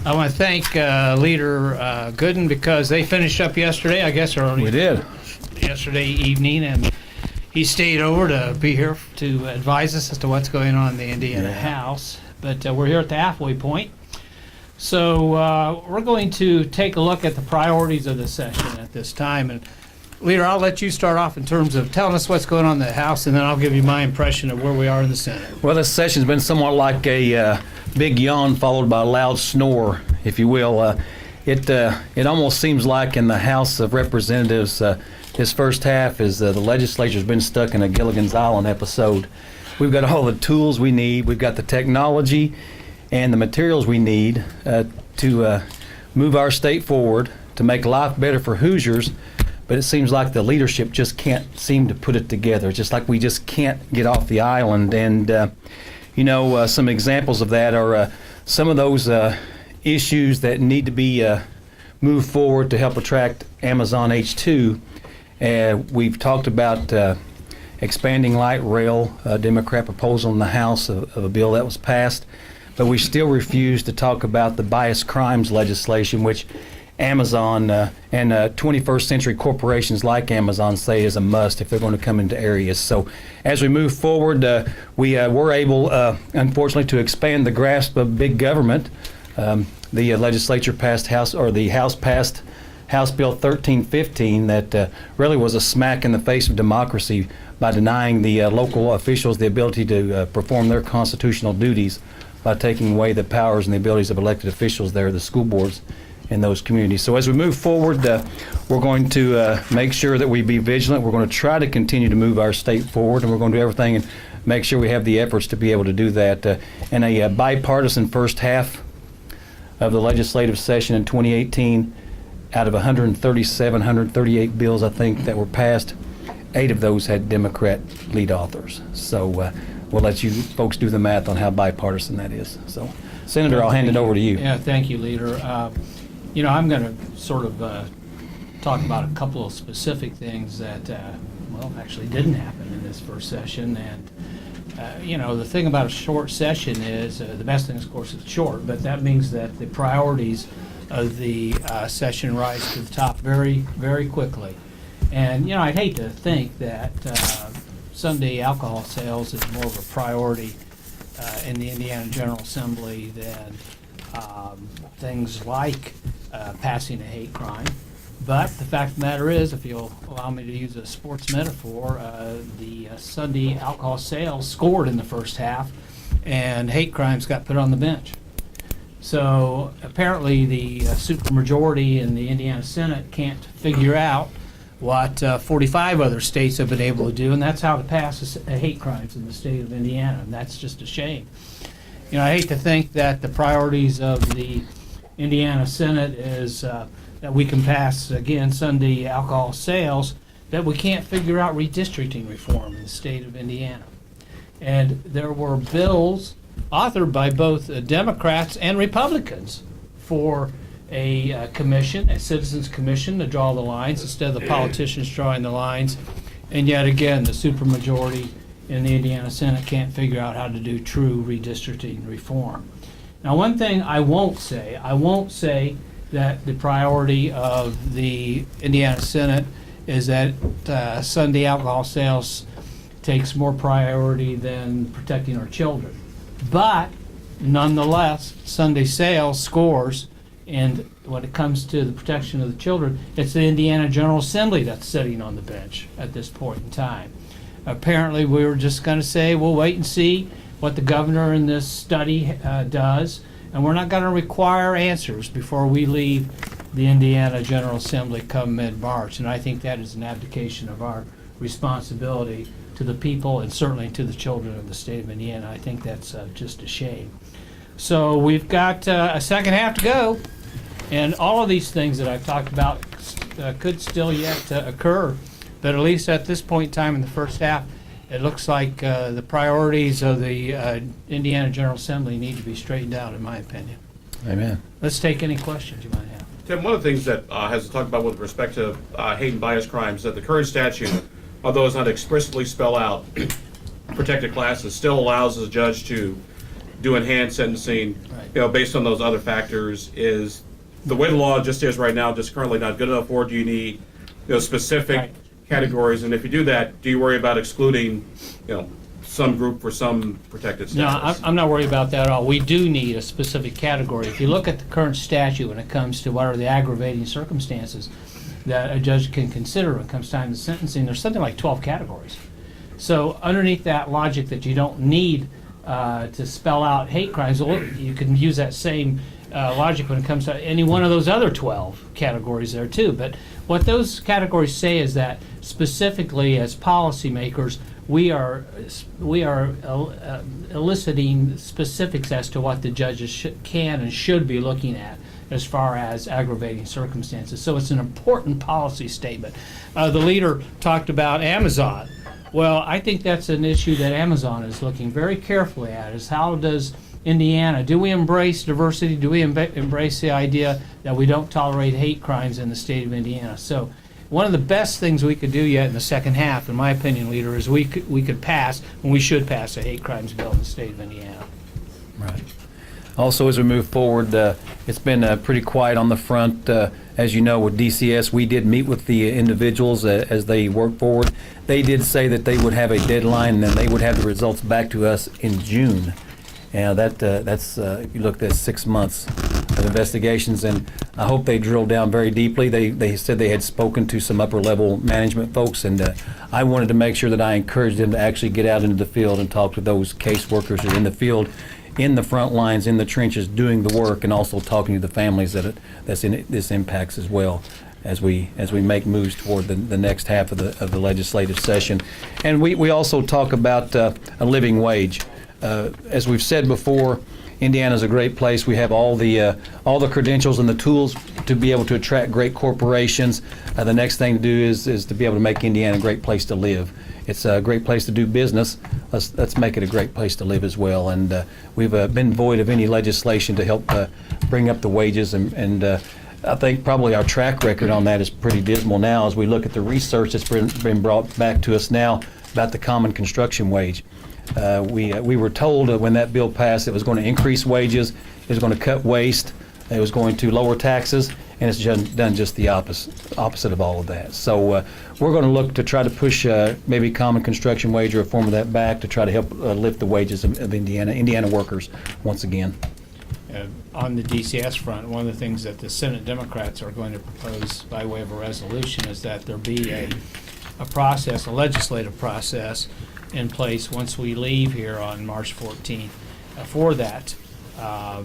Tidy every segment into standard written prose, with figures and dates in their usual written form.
I want to thank Leader Goodin because they finished up yesterday, I guess, or We did. yesterday evening, and he stayed over to be here to advise us as to what's going on in the Indiana House. But we're here at the halfway point. So we're going to take a look at the priorities of the session at this time. And Leader, I'll let you start off in terms of telling us what's going on in the House, and then I'll give you my impression of where we are in the Senate. Well, this session's been somewhat like a big yawn followed by a loud snore, if you will. It almost seems like in the House of Representatives, this first half is the legislature's been stuck in a Gilligan's Island episode. We've got all the tools we need. We've got the technology and the materials we need to move our state forward, to make life better for Hoosiers. But it seems like the leadership just can't seem to put it together. It's just like we just can't get off the island. And, some examples of that are some of those issues that need to be moved forward to help attract Amazon H2. We've talked about expanding light rail, a Democrat proposal in the House of a bill that was passed. But we still refuse to talk about the bias crimes legislation, which Amazon and 21st century corporations like Amazon say is a must if they're going to come into areas. So as we move forward, we were able, unfortunately, to expand the grasp of big government. The legislature passed the House passed House Bill 1315 that really was a smack in the face of democracy by denying the local officials the ability to perform their constitutional duties by taking away the powers and the abilities of elected officials there, the school boards in those communities. So as we move forward, we're going to make sure that we be vigilant. We're going to try to continue to move our state forward, and we're going to do everything and make sure we have the efforts to be able to do that. In a bipartisan first half of the legislative session in 2018, out of 138 bills, I think, that were passed, 8 of those had Democrat lead authors. So we'll let you folks do the math on how bipartisan that is. So, Senator, I'll hand it over to you. Yeah, thank you, Leader. I'm going to sort of talk about a couple of specific things that, actually didn't happen in this first session. And, the thing about a short session is, the best thing, of course, it's short, but that means that the priorities of the session rise to the top very, very quickly. And, I'd hate to think that Sunday alcohol sales is more of a priority in the Indiana General Assembly than things like passing a hate crime. But the fact of the matter is, if you'll allow me to use a sports metaphor, the Sunday alcohol sales scored in the first half, and hate crimes got put on the bench. So apparently the supermajority in the Indiana Senate can't figure out what 45 other states have been able to do, and that's how to pass hate crimes in the state of Indiana, and that's just a shame. I hate to think that the priorities of the Indiana Senate is that we can pass, again, Sunday alcohol sales, that we can't figure out redistricting reform in the state of Indiana. And there were bills authored by both Democrats and Republicans for a commission, a citizens commission, to draw the lines instead of the politicians drawing the lines. And yet again, the supermajority in the Indiana Senate can't figure out how to do true redistricting reform. Now, one thing I won't say that the priority of the Indiana Senate is that Sunday alcohol sales takes more priority than protecting our children. But nonetheless, Sunday sales scores, and when it comes to the protection of the children, it's the Indiana General Assembly that's sitting on the bench at this point in time. Apparently, we were just going to say, we'll wait and see what the governor in this study does, and we're not going to require answers before we leave the Indiana General Assembly come mid-March. And I think that is an abdication of our responsibility to the people and certainly to the children of the state of Indiana. I think that's just a shame. So we've got a second half to go, and all of these things that I've talked about could still yet occur. But at least at this point in time in the first half, it looks like the priorities of the Indiana General Assembly need to be straightened out, in my opinion. Amen. Let's take any questions you might have. Tim, one of the things that has to talk about with respect to hate and bias crimes, that the current statute, although it's not explicitly spell out protected classes, still allows the judge to do enhanced sentencing, Right. based on those other factors, is the way the law just is right now just currently not good enough, or do you need, specific Right. categories? And if you do that, do you worry about excluding, some group for some protected No, status? I'm not worried about that at all. We do need a specific category. If you look at the current statute when it comes to what are the aggravating circumstances that a judge can consider when it comes time to sentencing, there's something like 12 categories. So underneath that logic that you don't need to spell out hate crimes, well, you can use that same logic when it comes to any one of those other 12 categories there too. But what those categories say is that specifically as policymakers, we are eliciting specifics as to what the judges can and should be looking at as far as aggravating circumstances. So it's an important policy statement. The leader talked about Amazon. Well, I think that's an issue that Amazon is looking very carefully at, is how does Indiana, do we embrace diversity? Do we embrace the idea that we don't tolerate hate crimes in the state of Indiana? So one of the best things we could do yet in the second half, in my opinion, Leader, is we could pass, and we should pass, a hate crimes bill in the state of Indiana. Right. Also, as we move forward, it's been pretty quiet on the front. As you know, with DCS, we did meet with the individuals as they work forward. They did say that they would have a deadline, and then they would have the results back to us in June. And that's if you look, that's 6 months of investigations, and I hope they drill down very deeply. They said they had spoken to some upper level management folks, and I wanted to make sure that I encouraged them to actually get out into the field and talk to those caseworkers who are in the field, in the front lines, in the trenches, doing the work, and also talking to the families this impacts as well, as we make moves toward the next half of the legislative session. And we also talk about a living wage. As we've said before, Indiana's a great place. We have all the credentials and the tools to be able to attract great corporations. The next thing to do is to be able to make Indiana a great place to live. It's a great place to do business. Let's make it a great place to live as well. And we've been void of any legislation to help bring up the wages. And I think probably our track record on that is pretty dismal now as we look at the research that's been brought back to us now about the common construction wage. We were told when that bill passed it was going to increase wages, it was going to cut waste, it was going to lower taxes, and it's done just the opposite of all of that. So we're going to look to try to push maybe common construction wage or a form of that back to try to help lift the wages of Indiana workers once again. On the DCS front, one of the things that the Senate Democrats are going to propose by way of a resolution is that there be a process, a legislative process in place once we leave here on March 14th for that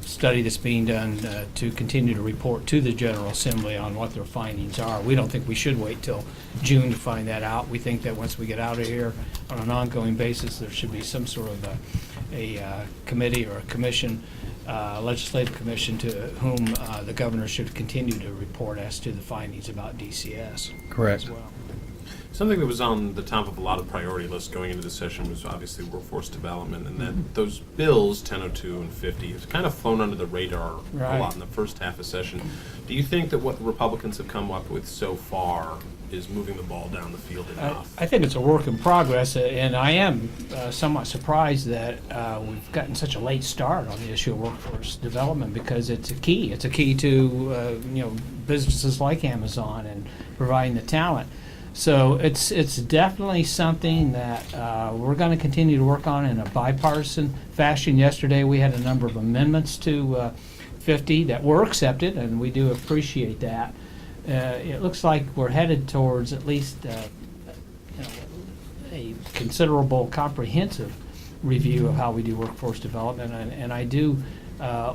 study that's being done to continue to report to the General Assembly on what their findings are. We don't think we should wait till June to find that out. We think that once we get out of here on an ongoing basis, there should be some sort of a committee or a commission, legislative commission, to whom the governor should continue to report as to the findings about DCS. Correct. As well. Something that was on the top of a lot of priority lists going into the session was obviously workforce development, and that those bills, 1002 and 50, have kind of flown under the radar Right. a lot in the first half of session. Do you think that what the Republicans have come up with so far is moving the ball down the field enough? I think it's a work in progress, and I am somewhat surprised that we've gotten such a late start on the issue of workforce development, because it's a key. It's a key to businesses like Amazon and providing the talent. So it's definitely something that we're going to continue to work on in a bipartisan fashion. Yesterday we had a number of amendments to 50 that were accepted, and we do appreciate that. It looks like we're headed towards at least a considerable comprehensive review of how we do workforce development, and I do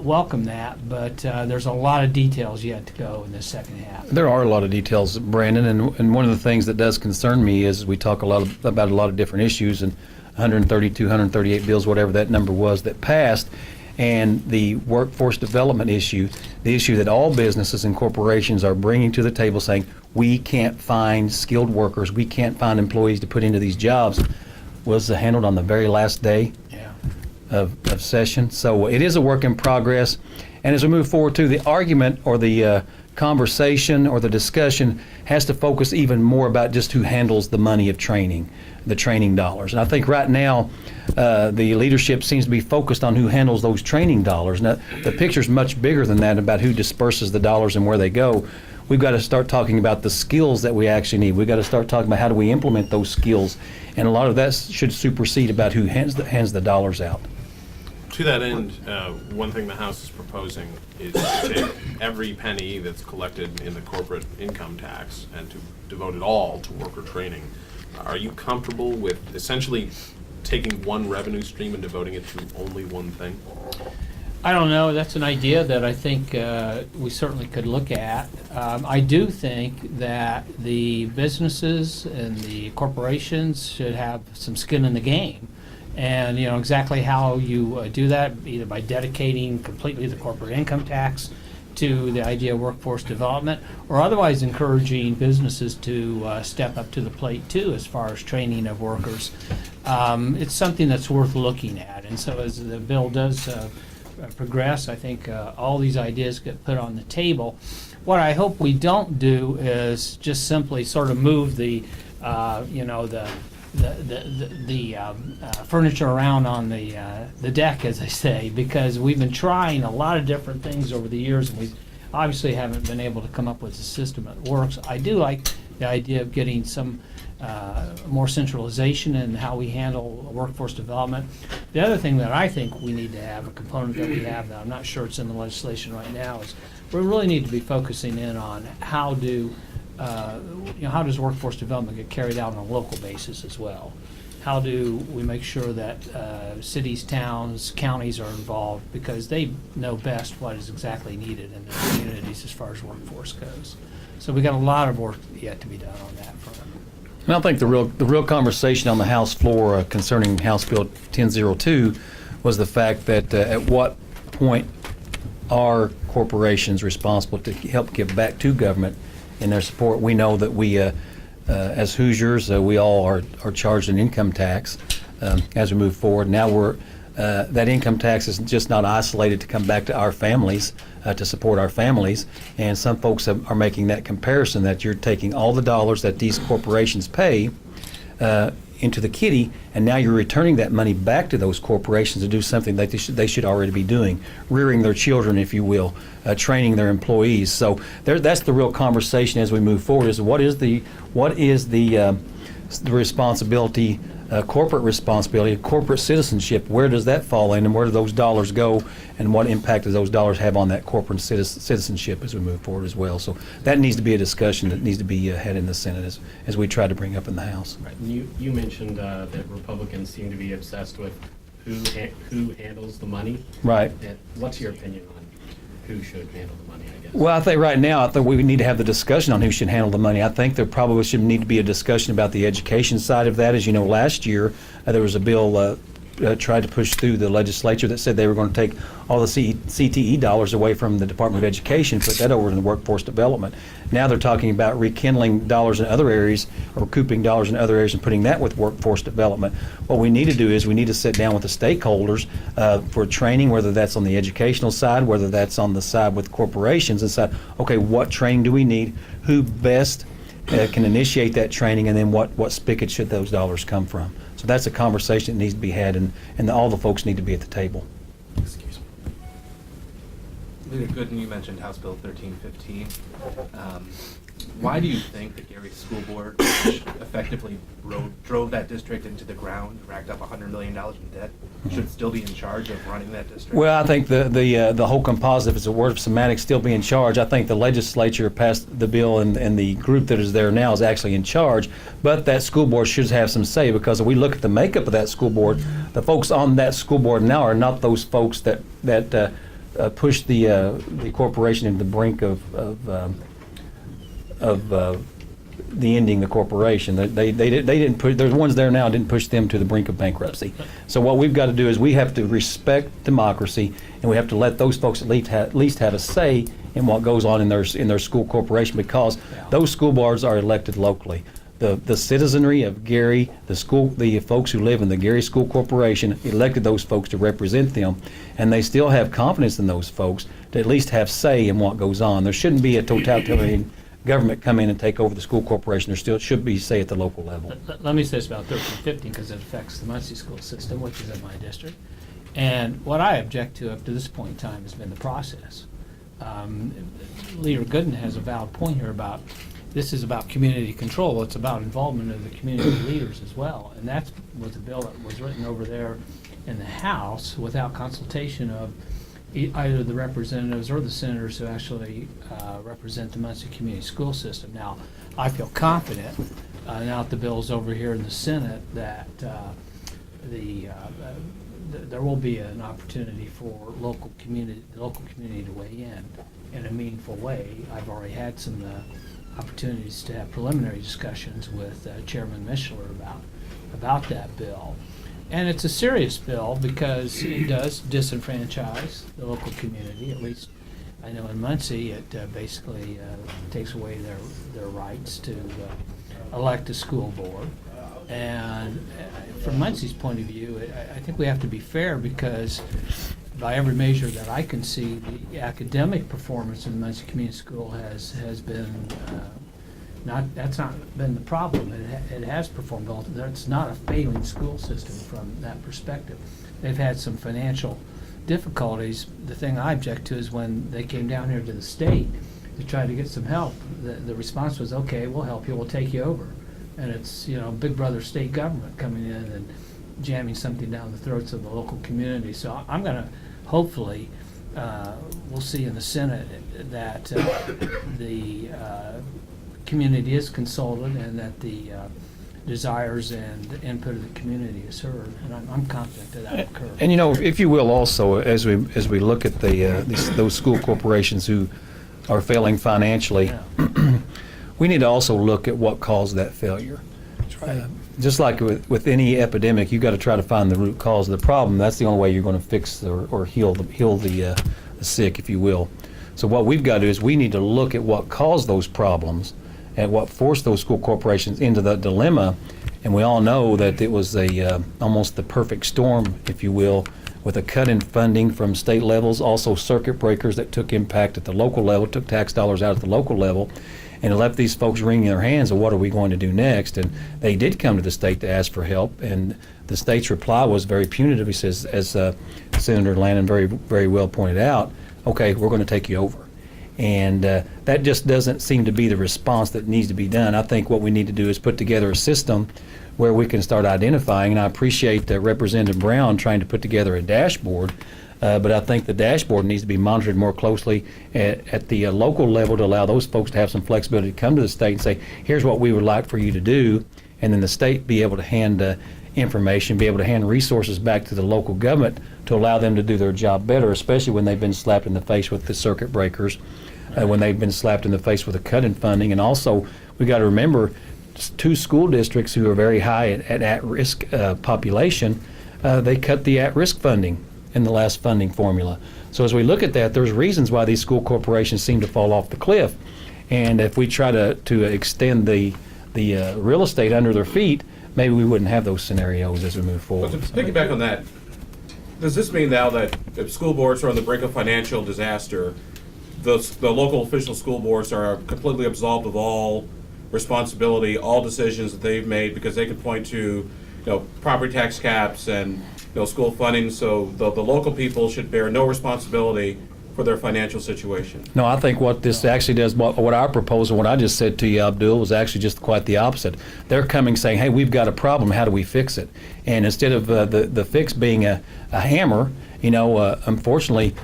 welcome that, but there's a lot of details yet to go in this second half. There are a lot of details, Brandon, and one of the things that does concern me is we talk about a lot of different issues, and 132, 138 bills, whatever that number was, that passed, and the workforce development issue, the issue that all businesses and corporations are bringing to the table, saying we can't find skilled workers, we can't find employees to put into these jobs, was handled on the very last day. Yeah. of session. So it is a work in progress. And as we move forward too, the argument or the conversation or the discussion has to focus even more about just who handles the money of training, the training dollars. And I think right now the leadership seems to be focused on who handles those training dollars. Now, the picture's much bigger than that about who disperses the dollars and where they go. We've got to start talking about the skills that we actually need. We've got to start talking about how do we implement those skills. And a lot of that should supersede about who hands the dollars out. To that end, one thing the House is proposing is to take every penny that's collected in the corporate income tax and to devote it all to worker training. Are you comfortable with essentially taking one revenue stream and devoting it to only one thing? I don't know. That's an idea that I think we certainly could look at. I do think that the businesses and the corporations should have some skin in the game. And you know exactly how you do that, either by dedicating completely the corporate income tax to the idea of workforce development, or otherwise encouraging businesses to step up to the plate too as far as training of workers. It's something that's worth looking at. And so as the bill does progress, I think all these ideas get put on the table. What I hope we don't do is just simply sort of move the furniture around on the deck, as I say, because we've been trying a lot of different things over the years, and we obviously haven't been able to come up with a system that works. I do like the idea of getting some more centralization in how we handle workforce development. The other thing that I think we need to have, a component that we have that I'm not sure it's in the legislation right now, is we really need to be focusing in on how does workforce development get carried out on a local basis as well? How do we make sure that cities, towns, counties are involved, because they know best what is exactly needed in their communities as far as workforce goes. So we got a lot of work yet to be done on that front. And I think the real conversation on the House floor concerning House Bill 1002 was the fact that at what point are corporations responsible to help give back to government in their support. We know that we, as Hoosiers, we all are charged an income tax as we move forward. Now that income tax is just not isolated to come back to our families, to support our families. And some folks are making that comparison that you're taking all the dollars that these corporations pay into the kitty, and now you're returning that money back to those corporations to do something that they should already be doing, rearing their children, if you will, training their employees. So that's the real conversation as we move forward: is what is the responsibility, corporate responsibility, corporate citizenship? Where does that fall in, and where do those dollars go, and what impact does those dollars have on that corporate citizenship as we move forward as well? So that needs to be a discussion that needs to be had in the Senate as we try to bring up in the House. Right. And you mentioned that Republicans seem to be obsessed with who handles the money. Right. And what's your opinion on who should handle the money, I guess? Well, I think right now, I think we need to have the discussion on who should handle the money. I think there probably should need to be a discussion about the education side of that. As you know, last year there was a bill tried to push through the legislature that said they were going to take all the CTE dollars away from the Department of Education, put that over in the workforce development. Now they're talking about rekindling dollars in other areas, or recouping dollars in other areas and putting that with workforce development. What we need to do is we need to sit down with the stakeholders for training, whether that's on the educational side, whether that's on the side with corporations, and say, okay, what training do we need? Who best can initiate that training, and then what spigot should those dollars come from? So that's a conversation that needs to be had, and all the folks need to be at the table. Excuse me. Leader Goodin, you mentioned House Bill 1315. Why do you think the Gary School Board, which effectively drove that district into the ground, racked up $100 million in debt, should still be in charge of running that district? Well, I think the whole composite, if it's a word of semantics, still be in charge. I think the legislature passed the bill, and the group that is there now is actually in charge. But that school board should have some say, because if we look at the makeup of that school board, the folks on that school board now are not those folks that push the corporation into the brink of the ending the corporation. They didn't push. There's ones there now didn't push them to the brink of bankruptcy. So what we've got to do is we have to respect democracy, and we have to let those folks at least have a say in what goes on in their school corporation, because those school boards are elected locally. the citizenry of Gary, the folks who live in the Gary School Corporation elected those folks to represent them, and they still have confidence in those folks to at least have say in what goes on. There shouldn't be a totalitarian government come in and take over the school corporation. There still should be say at the local level. Let me say this about 1315 because it affects the Muncie school system, which is in my district. And what I object to up to this point in time has been the process. Leader Goodin has a valid point here about this is about community control. It's about involvement of the community leaders as well. And that was a bill that was written over there in the House without consultation of either the representatives or the senators who actually represent the Muncie community school system. Now, I feel confident, now that the bill's over here in the Senate, that there will be an opportunity for the local community to weigh in a meaningful way. I've already had some opportunities to have preliminary discussions with Chairman Mishler about that bill. And it's a serious bill because it does disenfranchise the local community. At least I know in Muncie it basically takes away their rights to elect a school board. And from Muncie's point of view, I think we have to be fair because by every measure that I can see, the academic performance in the Muncie Community School has been that's not been the problem. It has performed well. It's not a failing school system from that perspective. They've had some financial difficulties. The thing I object to is when they came down here to the state to try to get some help, the response was, okay, we'll help you, we'll take you over. And it's, big brother state government coming in and jamming something down the throats of the local community. So I'm going to, hopefully, we'll see in the Senate that the community is consulted and that the desires and input of the community is heard. And I'm confident that that will occur. And if you will, also as we look at those school corporations who are failing financially, Yeah. we need to also look at what caused that failure. Just like with any epidemic, you've got to try to find the root cause of the problem. That's the only way you're going to fix or heal the sick, if you will. So what we've got to do is we need to look at what caused those problems and what forced those school corporations into that dilemma. And we all know that it was almost the perfect storm, if you will, with a cut in funding from state levels, also circuit breakers that took impact at the local level, took tax dollars out at the local level, and it left these folks wringing their hands of what are we going to do next. And they did come to the state to ask for help, and the state's reply was very punitive. He says, as Senator Lanane very, very well pointed out, okay, we're going to take you over. And that just doesn't seem to be the response that needs to be done. I think what we need to do is put together a system where we can start identifying, and I appreciate Representative Brown trying to put together a dashboard, but I think the dashboard needs to be monitored more closely at the local level to allow those folks to have some flexibility to come to the state and say, here's what we would like for you to do, and then the state be able to hand information, be able to hand resources back to the local government to allow them to do their job better, especially when they've been slapped in the face with the circuit breakers, when they've been slapped in the face with a cut in funding. And also, we got to remember, two school districts who are very high at-risk population, they cut the at-risk funding in the last funding formula. So as we look at that, there's reasons why these school corporations seem to fall off the cliff. And if we try to extend the real estate under their feet, maybe we wouldn't have those scenarios as we move forward. But to piggyback on that, does this mean now that if school boards are on the brink of financial disaster, the local official school boards are completely absolved of all responsibility, all decisions that they've made, because they can point to, property tax caps and, school funding, so the local people should bear no responsibility for their financial situation? No, I think what this actually does, what our proposal, what I just said to you, Abdul, was actually just quite the opposite. They're coming saying, hey, we've got a problem, how do we fix it? And instead of the fix being a hammer, unfortunately,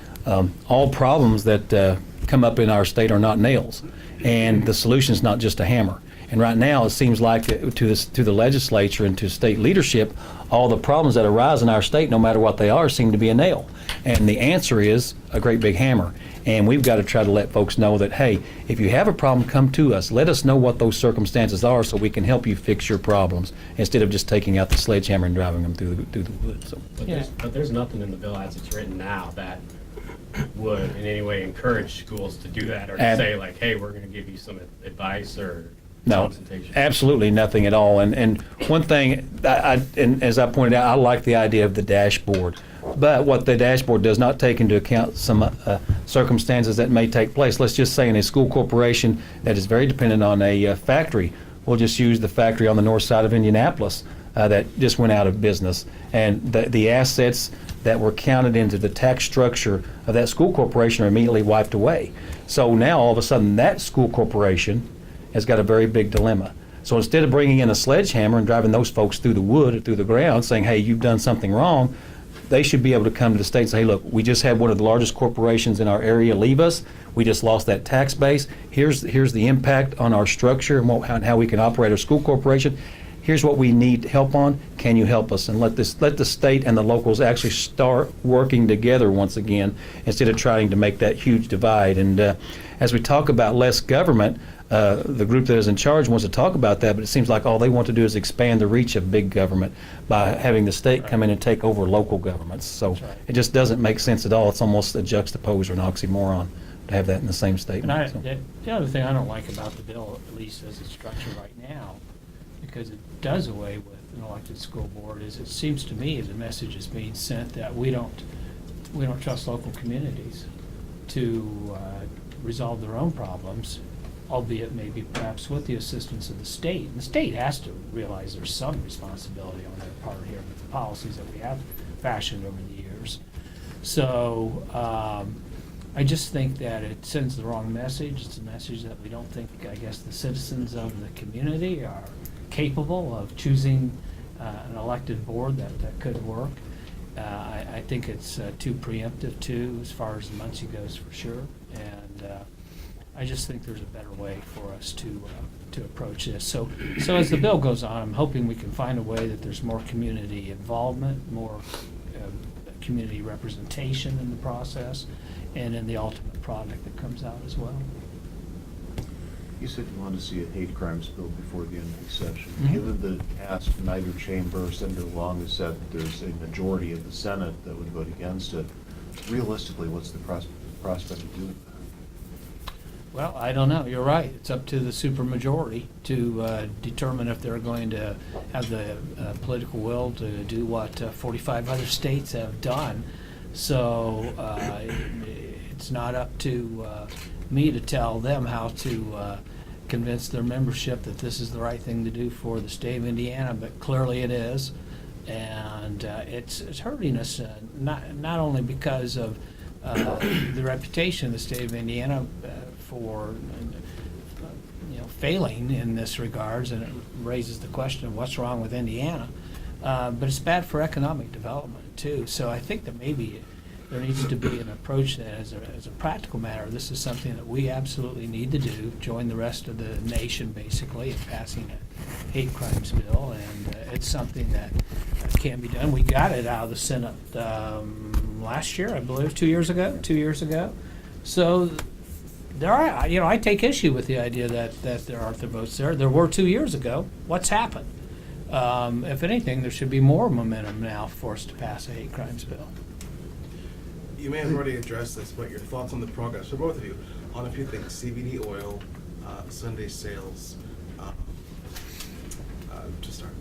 all problems that come up in our state are not nails. And the solution is not just a hammer. And right now, it seems like to the legislature and to state leadership, all the problems that arise in our state, no matter what they are, seem to be a nail. And the answer is a great big hammer. And we've got to try to let folks know that, hey, if you have a problem, come to us. Let us know what those circumstances are so we can help you fix your problems instead of just taking out the sledgehammer and driving them through the woods. So. But there's nothing in the bill as it's written now that would in any way encourage schools to do that or to say like, hey, we're going to give you some advice or No, consultation? absolutely nothing at all. And one thing, and as I pointed out, I like the idea of the dashboard. But what the dashboard does not take into account some circumstances that may take place. Let's just say in a school corporation that is very dependent on a factory. We'll just use the factory on the north side of Indianapolis that just went out of business. And the assets that were counted into the tax structure of that school corporation are immediately wiped away. So now all of a sudden that school corporation has got a very big dilemma. So instead of bringing in a sledgehammer and driving those folks through the wood or through the ground saying, hey, you've done something wrong, they should be able to come to the state and say, hey, look, we just had one of the largest corporations in our area leave us. We just lost that tax base. Here's the impact on our structure and how we can operate our school corporation. Here's what we need help on. Can you help us? And let the state and the locals actually start working together once again instead of trying to make that huge divide. And as we talk about less government, the group that is in charge wants to talk about that, but it seems like all they want to do is expand the reach of big government by having the state come in and take over local governments. So it just doesn't make sense at all. It's almost a juxtapose or an oxymoron to have that in the same statement. And the other thing I don't like about the bill, at least as it's structured right now, because it does away with an elected school board, is it seems to me the message is being sent that we don't trust local communities to resolve their own problems, albeit maybe perhaps with the assistance of the state. And the state has to realize there's some responsibility on their part here with the policies that we have fashioned over the years. So I just think that it sends the wrong message. It's a message that we don't think, I guess, the citizens of the community are capable of choosing an elected board that could work. I think it's too preemptive too, as far as the Muncie goes, for sure. And I just think there's a better way for us to approach this. So as the bill goes on, I'm hoping we can find a way that there's more community involvement, more community representation in the process, and in the ultimate product that comes out as well. You said you wanted to see a hate crimes bill before the end of the session. Mhm. Given the past from neither chamber, Senator Long has said that there's a majority of the Senate that would vote against it. Realistically, what's the prospect of doing that? Well, I don't know. You're right. It's up to the supermajority to determine if they're going to have the political will to do what 45 other states have done. So it's not up to me to tell them how to convince their membership that this is the right thing to do for the state of Indiana, but clearly it is. And it's hurting us, not only because of the reputation of the state of Indiana for failing in this regards, and it raises the question of what's wrong with Indiana, but it's bad for economic development too. So I think that maybe there needs to be an approach that as a practical matter, this is something that we absolutely need to do, join the rest of the nation basically in passing a hate crimes bill, and it's something that can be done. We got it out of the Senate last year, I believe, 2 years ago. So there are, I take issue with the idea that there aren't the votes there. There were 2 years ago. What's happened? If anything, there should be more momentum now for us to pass a hate crimes bill. You may have already addressed this, but your thoughts on the progress for both of you on a few things: CBD oil, Sunday sales. To start.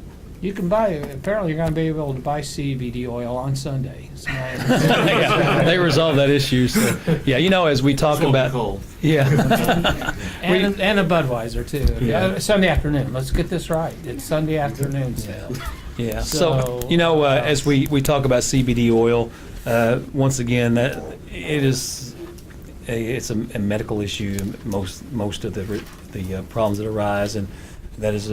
You can buy, apparently you're going to be able to buy CBD oil on Sunday. So Yeah, they resolved that issue. So, yeah, as we talk about, yeah, and a Budweiser too. Yeah. Sunday afternoon. Let's get this right. It's Sunday afternoon sale. yeah. So, So as we talk about CBD oil, once again, it's a medical issue. Most of the problems that arise, and that is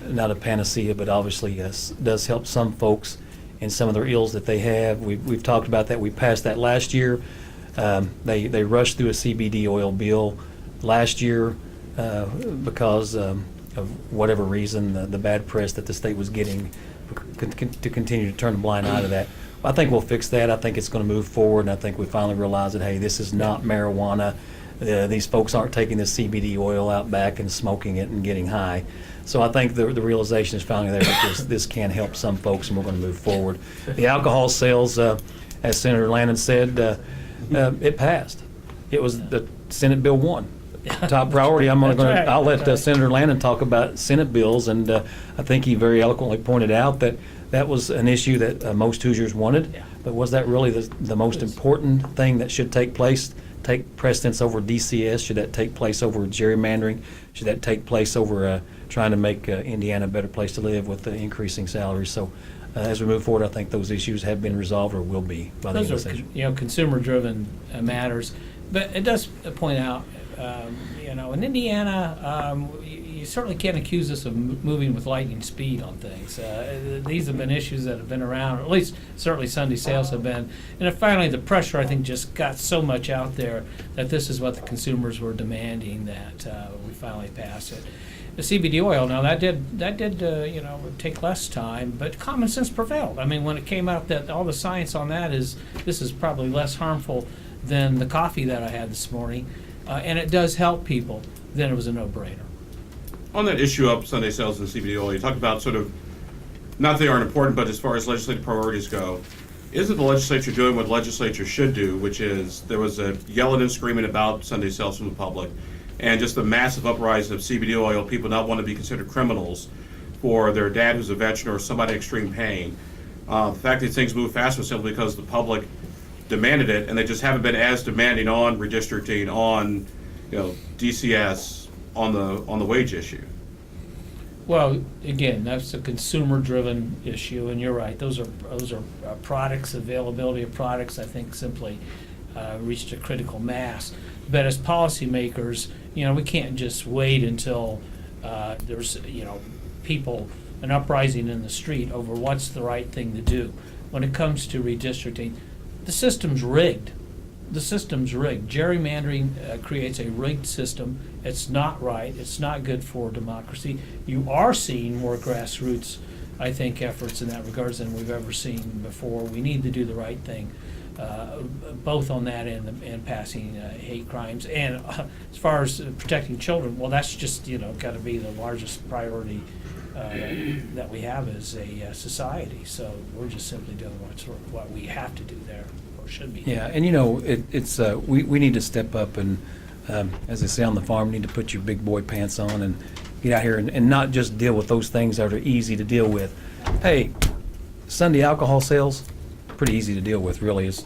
not a panacea, but obviously does help some folks in some of their ills that they have. We've talked about that. We passed that last year. They rushed through a CBD oil bill last year because of whatever reason, the bad press that the state was getting, to continue to turn a blind eye to that. I think we'll fix that. I think it's going to move forward, and I think we finally realize that, hey, this is not marijuana. These folks aren't taking the CBD oil out back and smoking it and getting high. So I think the realization is finally there that this can help some folks, and we're going to move forward. The alcohol sales, as Senator Lanane said, it passed. It was the Senate Bill 1. top priority. That's right. I'll let That's right. Senator Lanane talk about Senate bills, and I think he very eloquently pointed out that that was an issue that most Hoosiers wanted. Yeah. But was that really the most important thing that should take precedence over DCS? Should that take place over gerrymandering? Should that take place over trying to make Indiana a better place to live with the increasing salaries? So as we move forward, I think those issues have been resolved or will be by the end of Those the are, session. consumer-driven matters. But it does point out, in Indiana, you certainly can't accuse us of moving with lightning speed on things. These have been issues that have been around, or at least certainly Sunday sales have been. And then finally, the pressure, I think, just got so much out there that this is what the consumers were demanding, that we finally passed it. The CBD oil, now that did take less time, but common sense prevailed. I mean, when it came out that all the science on that is this is probably less harmful than the coffee that I had this morning, and it does help people, then it was a no-brainer. On that issue of Sunday sales and CBD oil, you talk about sort of, not that they aren't important, but as far as legislative priorities go, isn't the legislature doing what legislature should do, which is there was a yelling and screaming about Sunday sales from the public, and just the massive uprising of CBD oil, people not want to be considered criminals for their dad who's a veteran or somebody in extreme pain. The fact that things move faster was simply because the public demanded it, and they just haven't been as demanding on redistricting, on DCS, on the wage issue. Well, again, that's a consumer-driven issue, and you're right. Those are products, availability of products, I think, simply reached a critical mass. But as policymakers, we can't just wait until there's, people, an uprising in the street over what's the right thing to do. When it comes to redistricting, the system's rigged. The system's rigged. Gerrymandering creates a rigged system. It's not right. It's not good for democracy. You are seeing more grassroots, I think, efforts in that regards than we've ever seen before. We need to do the right thing, both on that and passing hate crimes. And as far as protecting children, well, that's just, got to be the largest priority that we have as a society. So we're just simply doing what we have to do there, or should be. Yeah, and it's we need to step up and, as they say on the farm, need to put your big boy pants on and get out here and not just deal with those things that are easy to deal with. Hey, Sunday alcohol sales, pretty easy to deal with, really, as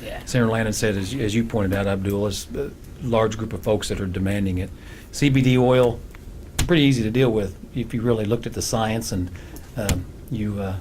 Yeah. Senator Lanane said, as you pointed out, Abdul, is a large group of folks that are demanding it. CBD oil, pretty easy to deal with if you really looked at the science and you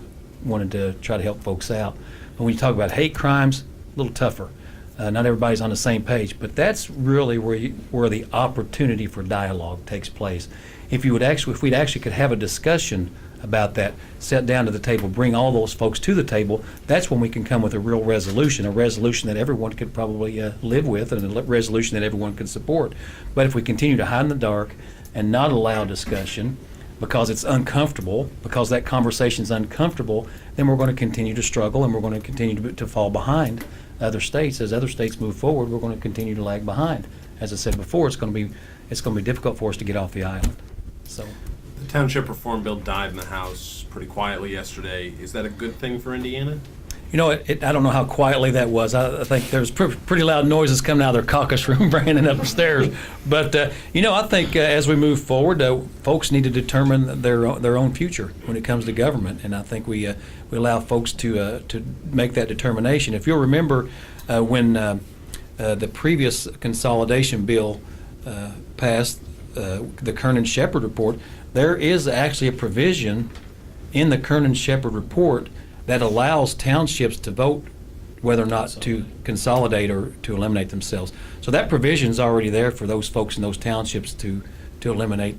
wanted to try to help folks out. But when you talk about hate crimes, a little tougher. Not everybody's on the same page, but that's really where the opportunity for dialogue takes place. If we'd actually could have a discussion about that, sit down to the table, bring all those folks to the table, that's when we can come with a real resolution, a resolution that everyone could probably live with, and a resolution that everyone could support. But if we continue to hide in the dark and not allow discussion because it's uncomfortable, because that conversation's uncomfortable, then we're going to continue to struggle, and we're going to continue to fall behind other states. As other states move forward, we're going to continue to lag behind. As I said before, it's going to be difficult for us to get off the island. So, The Township Reform Bill died in the House pretty quietly yesterday. Is that a good thing for Indiana? I don't know how quietly that was. I think there's pretty loud noises coming out of their caucus room, Brandon, upstairs. But I think as we move forward, folks need to determine their own future when it comes to government, and I think we allow folks to make that determination. If you'll remember, when the previous consolidation bill passed, the Kernan-Shepard report, there is actually a provision in the Kernan-Shepard report that allows townships to vote whether or not to consolidate or to eliminate themselves. So that provision is already there for those folks in those townships to eliminate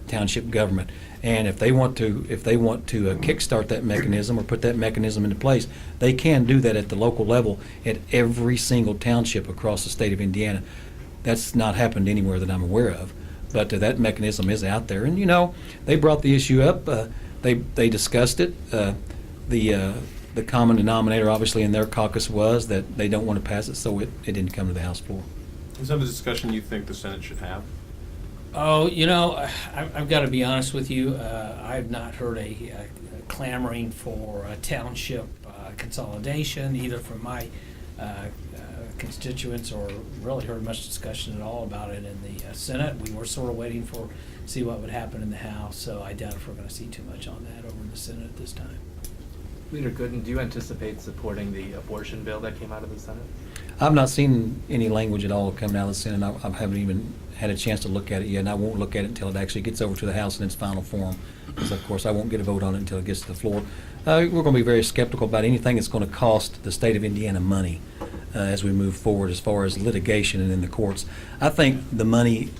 township government. And if they want to kickstart that mechanism or put that mechanism into place, they can do that at the local level at every single township across the state of Indiana. That's not happened anywhere that I'm aware of, but that mechanism is out there. And they brought the issue up. They discussed it. The common denominator, obviously, in their caucus was that they don't want to pass it, so it didn't come to the House floor. Is that a discussion you think the Senate should have? Oh, I've got to be honest with you. I've not heard a clamoring for a township consolidation, either from my constituents or really heard much discussion at all about it in the Senate. We were sort of waiting for, see what would happen in the House, so I doubt if we're gonna see too much on that over in the Senate at this time. Leader Goodin, do you anticipate supporting the abortion bill that came out of the Senate? I've not seen any language at all coming out of the Senate. I haven't even had a chance to look at it yet, and I won't look at it until it actually gets over to the House in its final form. Because, of course, I won't get a vote on it until it gets to the floor. We're going to be very skeptical about anything that's going to cost the state of Indiana money as we move forward as far as litigation and in the courts. I think the money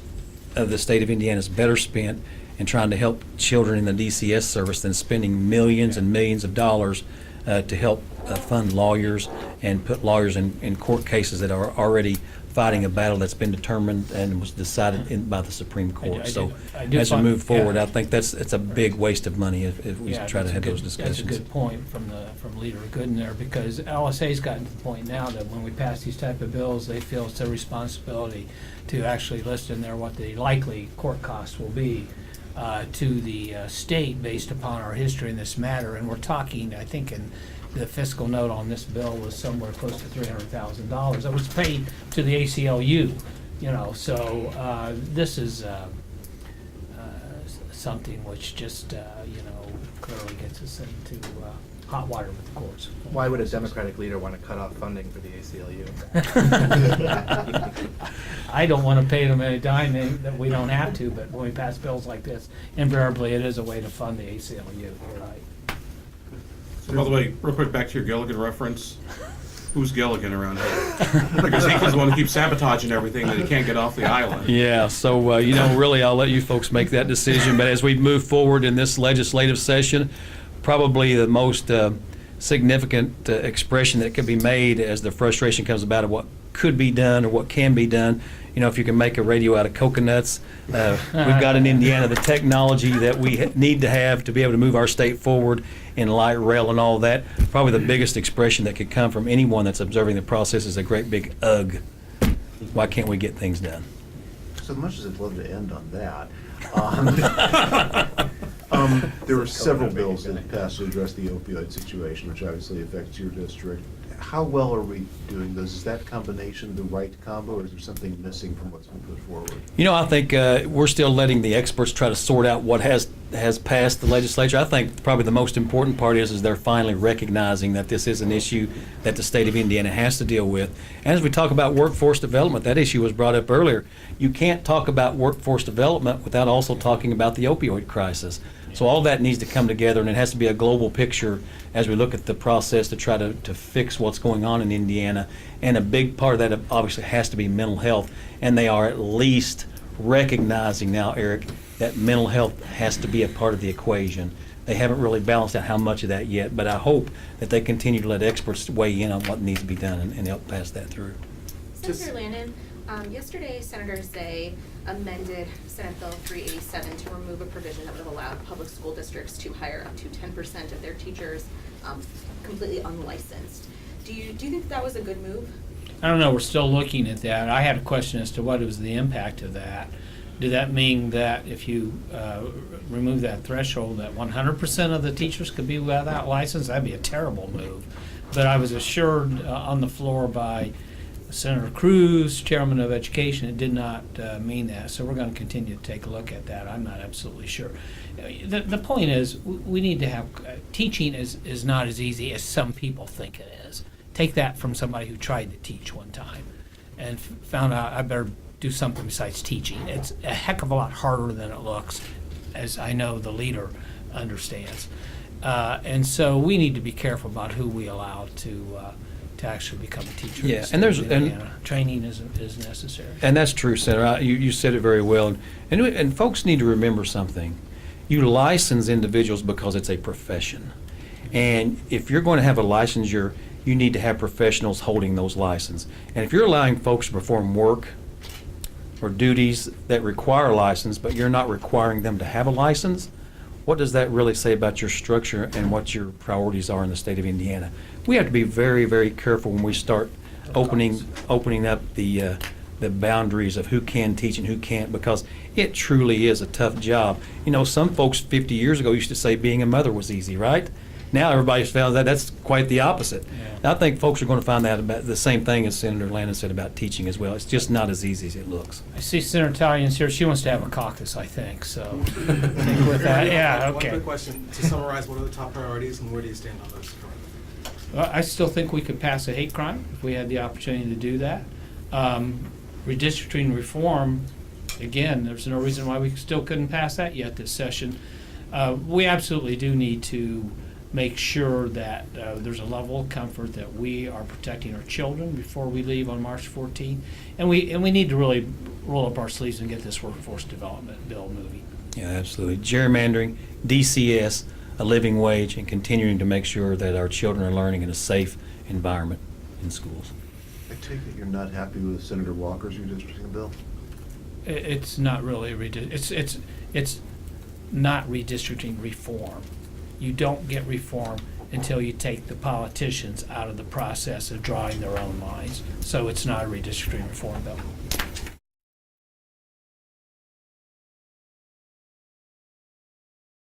of the state of Indiana is better spent in trying to help children in the DCS service than spending millions and millions of dollars to help fund lawyers and put lawyers in court cases that are already fighting a battle that's been determined and was decided by the Supreme Court. So I do as we find- move forward, yeah. I think it's a big waste of money if we Yeah, try to that's a have good- those discussions. That's a good point from Leader Gooden there, because LSA's gotten to the point now that when we pass these type of bills, they feel it's their responsibility to actually list in there what the likely court costs will be to the state based upon our history in this matter. And we're talking, I think, in the fiscal note on this bill was somewhere close to $300,000 that was paid to the ACLU, so this is something which just, clearly gets us into hot water with the courts. Why would a Democratic leader want to cut off funding for the ACLU? I don't want to pay them any dime that we don't have to, but when we pass bills like this, invariably it is a way to fund the ACLU, you're right. So, by the way, real quick, back to your Gilligan reference. Who's Gilligan around here? Because he's the one who keeps sabotaging everything that he can't get off the island. Yeah, so, really, I'll let you folks make that decision. But as we move forward in this legislative session, probably the most significant expression that could be made as the frustration comes about of what could be done or what can be done. If you can make a radio out of coconuts, we've got in Indiana the technology that we need to have to be able to move our state forward in light rail and all that. Probably the biggest expression that could come from anyone that's observing the process is a great big ugh. Why can't we get things done? So much as I'd love to end on that, there were several bills that passed to address the opioid situation, which obviously affects your district. How well are we doing those? Is that combination the right combo, or is there something missing from what's been put forward? I think we're still letting the experts try to sort out what has passed the legislature. I think probably the most important part is they're finally recognizing that this is an issue that the state of Indiana has to deal with. And as we talk about workforce development, that issue was brought up earlier. You can't talk about workforce development without also talking about the opioid crisis. So all that needs to come together, and it has to be a global picture as we look at the process to try to fix what's going on in Indiana. And a big part of that obviously has to be mental health, and they are at least recognizing now, Eric, that mental health has to be a part of the equation. They haven't really balanced out how much of that yet, but I hope that they continue to let experts weigh in on what needs to be done and help pass that through. Senator Lanane, yesterday Senators Day amended Senate Bill 387 to remove a provision that would have allowed public school districts to hire up to 10% of their teachers completely unlicensed. Do you think that was a good move? I don't know, we're still looking at that. I had a question as to what was the impact of that. Did that mean that if you remove that threshold, that 100% of the teachers could be without license? That'd be a terrible move. But I was assured on the floor by Senator Cruz, Chairman of Education, it did not mean that. So we're going to continue to take a look at that. I'm not absolutely sure. The point is, we need to have, teaching is not as easy as some people think it is. Take that from somebody who tried to teach one time and found out I better do something besides teaching. It's a heck of a lot harder than it looks, as I know the leader understands. And so we need to be careful about who we allow to actually become a teacher. Yeah, and there's training is necessary. And that's true, Senator. You said it very well. And folks need to remember something. You license individuals because it's a profession. And if you're going to have a licensure, you need to have professionals holding those licenses. And if you're allowing folks to perform work or duties that require a license, but you're not requiring them to have a license, what does that really say about your structure and what your priorities are in the state of Indiana? We have to be very, very careful when we start opening up the boundaries of who can teach and who can't, because it truly is a tough job. Some folks 50 years ago used to say being a mother was easy, right? Now everybody's found that that's quite the opposite. Yeah. I think folks are going to find out about the same thing as Senator Lanane said about teaching as well. It's just not as easy as it looks. I see Senator Talian's here. She wants to have a caucus, I think, so. I think with that, yeah, One okay. quick question, to summarize, what are the top priorities and where do you stand on those currently? Well, I still think we could pass a hate crime if we had the opportunity to do that. Redistricting reform, again, there's no reason why we still couldn't pass that yet this session. We absolutely do need to make sure that there's a level of comfort that we are protecting our children before we leave on March 14th. And we need to really roll up our sleeves and get this workforce development bill moving. Yeah, absolutely. Gerrymandering, DCS, a living wage, and continuing to make sure that our children are learning in a safe environment in schools. I take it you're not happy with Senator Walker's redistricting bill? It's not really it's not redistricting reform. You don't get reform until you take the politicians out of the process of drawing their own lines. So it's not a redistricting reform bill.